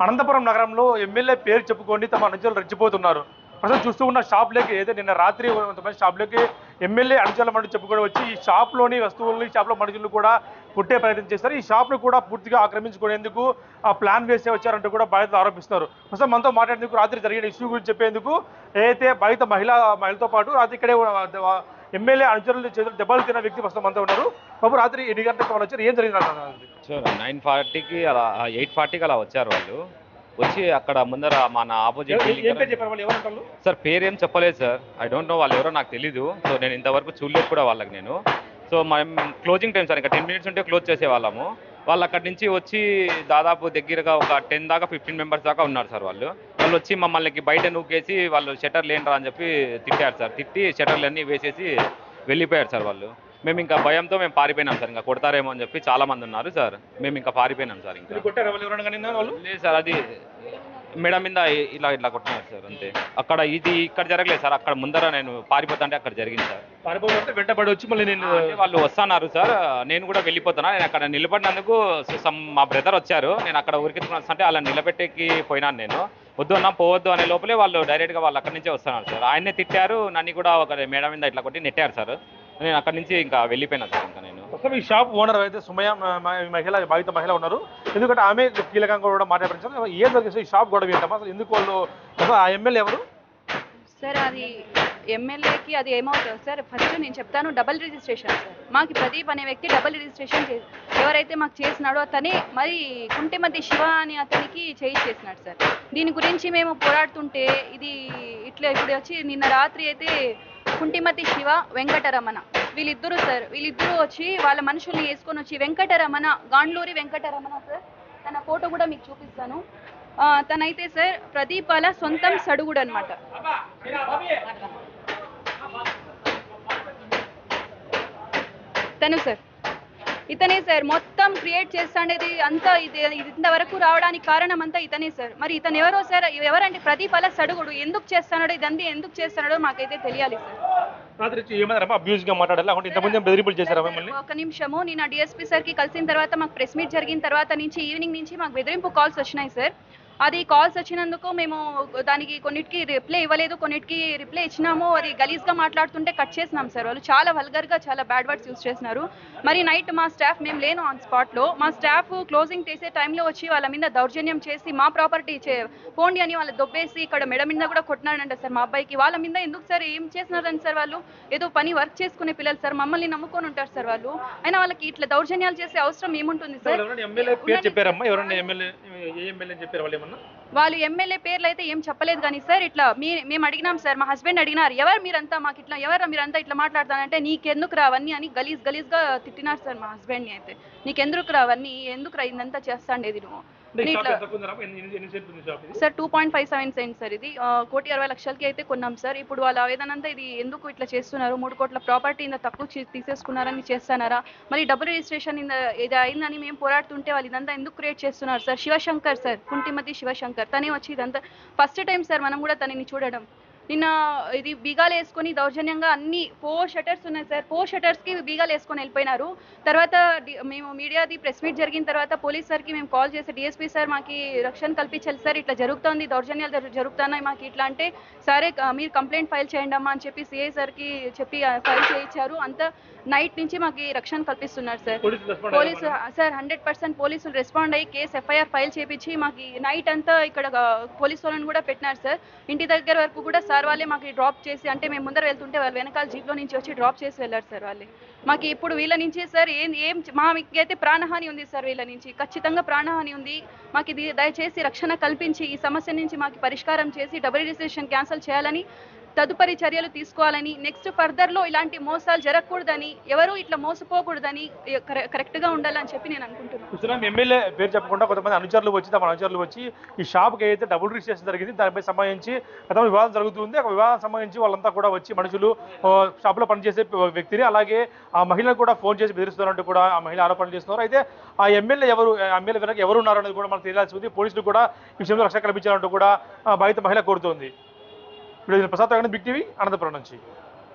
అనంతపురం నగరంలో ఎమ్మెల్యే పేరు చెప్పుకొని తమ అనుచరులు రెచ్చిపోతున్నారు. ప్రస్తుతం చూస్తూ ఉన్న షాప్లోకి ఏదైతే నిన్న రాత్రి కొంతమంది షాప్లోకి ఎమ్మెల్యే అనుచరుల మంటూ చెప్పుకొని వచ్చి ఈ షాప్లోని వస్తువుల్ని షాప్లో మనుషులు కూడా పుట్టే ప్రయత్నం చేస్తారు. ఈ షాప్ను కూడా పూర్తిగా ఆక్రమించుకునేందుకు ప్లాన్ వేసే వచ్చారంటూ కూడా బాధితులు ఆరోపిస్తున్నారు. ప్రస్తుతం మనతో మాట్లాడేందుకు రాత్రి జరిగిన ఇష్యూ గురించి చెప్పేందుకు ఏదైతే బాధిత మహిళతో పాటు రాత్రి ఇక్కడే ఎమ్మెల్యే అనుచరులు చేతులు దెబ్బలు తిన్న వ్యక్తి ప్రస్తుతం మనతో ఉన్నారు. బాబు రాత్రి 8 గంటలకు వాళ్ళు వచ్చారు, ఏం జరిగింది? సార్ 9:40కి అలా 8:40కి అలా వచ్చారు వాళ్ళు. వచ్చి అక్కడ ముందర మన ఆపోజిట్ సార్ పేరు ఏం చెప్పలేదు సార్. ఐ డోంట్ నో వాళ్ళు ఎవరో నాకు తెలీదు. సో నేను ఇంతవరకు చూడలేదు కూడా వాళ్ళకి నేను. సో మనం క్లోజింగ్ టైం సార్, ఇంకా 10 మినిట్స్ ఉంటే క్లోజ్ చేసేవాళ్ళము. వాళ్ళు అక్కడి నుంచి వచ్చి దాదాపు దగ్గరగా ఒక 10 దాకా 15 మెంబర్స్ దాకా ఉన్నారు సార్. వాళ్ళు వచ్చి మమ్మల్ని బయట నూకేసి వాళ్ళు షట్టర్లు ఏంట్రా అని చెప్పి తిట్టారు సార్. తిట్టి షట్టర్లు అన్నీ వేసేసి వెళ్ళిపోయారు సార్ వాళ్ళు. మేము ఇంకా భయంతో మేము పారిపోయినాం సార్. ఇంకా కొడతారేమో అని చెప్పి చాలా మంది ఉన్నారు సార్. మేము ఇంకా పారిపోయినాం సార్. ఇంకా లేదు సార్, అది మెడ మీద ఇలా ఇట్లా కొట్టినారు సార్, అంతే. ఇక్కడ జరగలేదు సార్. అక్కడ ముందర నేను పారిపోతాంటే అక్కడ జరిగింది సార్. పారిపోతే వెంటబడి వచ్చి మళ్ళీ వాళ్ళు వస్తున్నారు సార్. నేను కూడా వెళ్ళిపోతున్నా. నేను అక్కడ నిలబడినందుకు మా బ్రదర్ వచ్చారు. నేను అక్కడ ఉరికించుకున్నా అలా నిలబెట్టేకి పోయినాను. నేను వద్దు అన్నా పోవద్దు అనే లోపలే వాళ్ళు డైరెక్ట్గా వాళ్ళు అక్కడి నుంచే వస్తున్నారు సార్. ఆయన్నే తిట్టారు, నన్ను కూడా ఒక మేడ మీద ఇట్లా కొట్టి నెట్టారు సార్. నేను అక్కడి నుంచి ఇంకా వెళ్ళిపోయినా సార్. ఇంకా నేను ఈ షాప్ ఓనర్ అయితే సుమయ బాధిత మహిళ ఉన్నారు. ఎందుకంటే ఆమె కీలకంగా కూడా మాట్లాడారు. ఏం జరిగింది ఈ షాప్ గొడవ ఏంటమ్మా? అసలు ఎందుకు వాళ్ళు ఆ ఎమ్మెల్యే ఎవరు సార్? అది ఎమ్మెల్యేకి అది ఏమవుతుంది సార్, ఫస్ట్ నేను చెప్తాను. Double registration sir. మాకు ప్రదీప్ అనే వ్యక్తి డబుల్ రిజిస్ట్రేషన్ ఎవరైతే మాకు చేసినాడో అతనే మరి కుంటిమతి శివ అని అతనికి చేసినాడు సార్. దీని గురించి మేము పోరాడుతుంటే ఇది ఇట్లా ఇప్పుడు వచ్చి నిన్న రాత్రి అయితే కుంటిమతి శివ, వెంకటరమణ వీళ్ళిద్దరూ సార్, వీళ్ళిద్దరూ వచ్చి వాళ్ళ మనుషుల్ని వేసుకొని వచ్చి వెంకటరమణ, గాండ్లూరి వెంకటరమణ సార్, తన ఫోటో కూడా మీకు చూపిస్తాను. తనైతే సార్ ప్రదీప్ వాళ్ళ సొంతం సడుగుడు అనమాట. తను సార్ ఇతనే సార్ మొత్తం క్రియేట్ చేస్తాండేది అంతా. ఇది ఇంతవరకు రావడానికి కారణం అంతా ఇతనే సార్. మరి ఇతను ఎవరో సార్, ఎవరంటే ప్రదీప్ అలా సడుగుడు ఎందుకు చేస్తాడో, ఇదంతా ఎందుకు చేస్తాడో మాకైతే తెలియాలి సార్. ఒక నిమిషము, నేను డిఎస్పీ సార్కి కలిసిన తర్వాత మాకు ప్రెస్ మీట్ జరిగిన తర్వాత నుంచి ఈవినింగ్ నుంచి మాకు బెదిరింపు కాల్స్ వచ్చినాయి సార్. అది కాల్స్ వచ్చినందుకు మేము దానికి కొన్నిటికి రిప్లై ఇవ్వలేదు, కొన్నిటికి రిప్లై ఇచ్చినాము. అది గలీజ్గా మాట్లాడుతుంటే కట్ చేసినాం సార్. వాళ్ళు చాలా వల్గర్గా చాలా బ్యాడ్ వర్డ్స్ యూజ్ చేసినారు. మరి నైట్ మా స్టాఫ్, మేము లేను ఆన్ స్పాట్లో, మా స్టాఫ్ క్లోజింగ్ చేసే టైంలో వచ్చి వాళ్ళ మీద దౌర్జన్యం చేసి మా ప్రాపర్టీ పోండి అని వాళ్ళు దొబ్బేసి ఇక్కడ మెడ మీద కూడా కొట్టినాడంట సార్ మా అబ్బాయికి. వాళ్ళ మీద ఎందుకు సార్, ఏం చేసినారని సార్? వాళ్ళు ఏదో పని వర్క్ చేసుకునే పిల్లలు సార్, మమ్మల్ని నమ్ముకొని ఉంటారు సార్ వాళ్ళు. అయినా వాళ్ళకి ఇట్లా దౌర్జన్యాలు చేసే అవసరం ఏముంటుంది సార్? వాళ్ళు ఎమ్మెల్యే పేర్లు అయితే ఏం చెప్పలేదు కానీ సార్, ఇట్లా మేము అడిగినాం సార్. మా హస్బెండ్ అడిగినారు, ఎవరు మీరంతా, మాకు ఇట్లా ఎవరు మీరంతా ఇట్లా మాట్లాడతానంటే నీకెందుకు రావన్నీ అని గలీజ్గా తిట్టినారు సార్ మా హస్బెండ్ని. అయితే నీకెందుకు రావన్నీ, ఎందుకు రా ఇదంతా చేస్తాండేది నువ్వు సార్? 2.57 cent sir. ఇది 1,60,00,000కి అయితే కొన్నాం సార్. ఇప్పుడు వాళ్ళ ఆవేదనంతా ఇది ఎందుకు ఇట్లా చేస్తున్నారు, 3 కోట్ల ప్రాపర్టీ ఇంత తక్కువ తీసేసుకున్నారని చేస్తున్నారా, మరి డబుల్ రిజిస్ట్రేషన్ ఇది అయిందని మేము పోరాడుతుంటే వాళ్ళు ఇదంతా ఎందుకు క్రియేట్ చేస్తున్నారు సార్? శివశంకర్ సార్, కుంటిమతి శివశంకర్, తనే వచ్చి ఇదంతా ఫస్ట్ టైం సార్ మనం కూడా తనని చూడడం. నిన్న ఇది బీగాలు వేసుకొని దౌర్జన్యంగా అన్ని 4 షటర్స్ ఉన్నాయి సార్. 4 షటర్స్కి బీగాలు వేసుకొని వెళ్ళిపోయినారు. తర్వాత మేము మీడియాది ప్రెస్ మీట్ జరిగిన తర్వాత పోలీస్ సార్కి మేము కాల్ చేసి, డిఎస్పీ సార్ మాకు రక్షణ కల్పించాలి సార్, ఇట్లా జరుగుతుంది, దౌర్జన్యాలు జరుగుతున్నాయి మాకు ఇట్లా అంటే, సరే మీరు కంప్లైంట్ ఫైల్ చేయండి అమ్మా అని చెప్పి సిఐ సార్కి చెప్పి ఫైల్ చేయించారు. అంతా నైట్ నుంచి మాకు రక్షణ కల్పిస్తున్నారు సార్. పోలీసు సార్ 100% పోలీసులు రెస్పాండ్ అయ్యి కేసు ఎఫ్ఐఆర్ ఫైల్ చేయించి మాకు నైట్ అంతా ఇక్కడ పోలీసు వాళ్ళని కూడా పెట్టినారు సార్. ఇంటి దగ్గర వరకు కూడా సార్ వాళ్ళే మాకు డ్రాప్ చేసి, అంటే మేము ముందర వెళ్తుంటే వాళ్ళు వెనకాల జీప్లో నుంచి వచ్చి డ్రాప్ చేసి వెళ్ళారు సార్ వాళ్ళే. మాకు ఇప్పుడు వీళ్ళ నుంచి సార్ మాకైతే ప్రాణహాని ఉంది సార్. వీళ్ళ నుంచి ఖచ్చితంగా ప్రాణహాని ఉంది. మాకు ఇది దయచేసి రక్షణ కల్పించి ఈ సమస్య నుంచి మాకు పరిష్కారం చేసి డబుల్ రిజిస్ట్రేషన్ క్యాన్సిల్ చేయాలని, తదుపరి చర్యలు తీసుకోవాలని, నెక్స్ట్ ఫర్దర్లో ఇలాంటి మోసాలు జరగకూడదని, ఎవరు ఇట్లా మోసపోకూడదని, కరెక్ట్గా ఉండాలని చెప్పి నేను అనుకుంటున్నాను. ఎమ్మెల్యే పేరు చెప్పకుండా కొంతమంది అనుచరులు వచ్చి ఈ షాప్కి అయితే డబుల్ రిజిస్ట్రేషన్ జరిగింది, దానిపై సంబంధించి గతంలో వివాదం జరుగుతుంది. ఆ వివాదం సంబంధించి వాళ్ళంతా కూడా వచ్చి మనుషులు షాప్లో పనిచేసే వ్యక్తిని, అలాగే ఆ మహిళను కూడా ఫోన్ చేసి బెదిరిస్తున్నారంటూ కూడా ఆ మహిళ ఆరోపణలు చేస్తున్నారు. అయితే ఆ ఎమ్మెల్యే వెనక ఎవరు ఉన్నారు అనేది కూడా మనకు తెలియాల్సి ఉంది. పోలీసులు కూడా ఈ విషయంలో రక్షణ కల్పించాలంటూ కూడా బాధిత మహిళ కోరుతోంది. ప్రసాద్ బిగ్ టీవీ, అనంతపురం నుంచి.